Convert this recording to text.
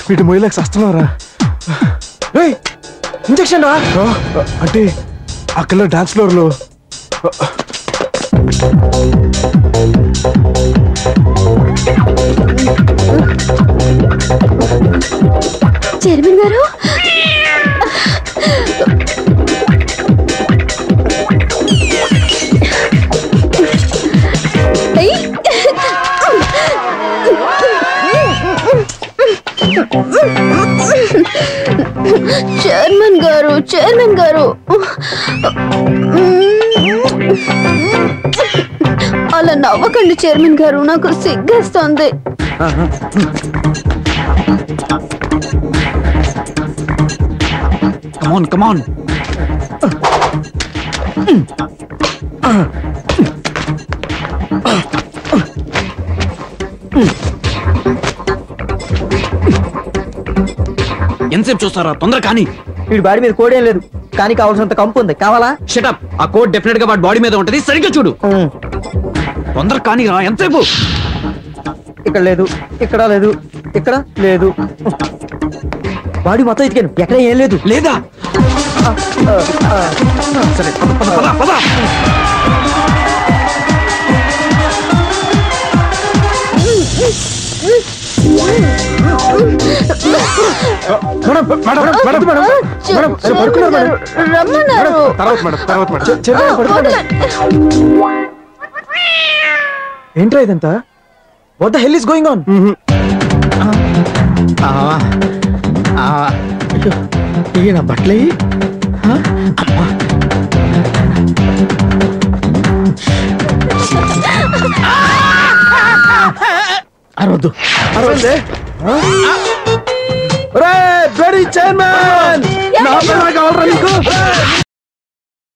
వీటి మొయ్యలకు వస్తున్నారా? ఇంజక్షన్ రా అంటే అక్కడ డాన్స్ ఫ్లోర్ లో చైర్మన్ గారు చైర్మన్ గారు అలా నవ్వకండి చైర్మన్ గారు, నాకు సిగ్గేస్తోంది. Come on. ఎంతసేపు చూస్తారా? తొందర కానీ. వీడి బాడీ మీద కోడేం లేదు, కానీ కావాల్సినంత కంపు ఉంది. కావాలా? షటప్. ఆ కోడ్ డెఫినెట్ గా వాడి బాడీ మీద ఉంటది, సరిగ్గా చూడు. తొందర కానీ రా. ఎంతసేపు? ఇక్కడ లేదు, ఇక్కడ లేదు, ఇక్కడ లేదు. బాడీ మొత్తం ఇదికాను, ఎక్కడ ఏం లేదు. లేదా? సరే పద. ఏంట్రా ఇదంతా? What the hell is going on? ఇక నా బట్టలే అరవద్దు.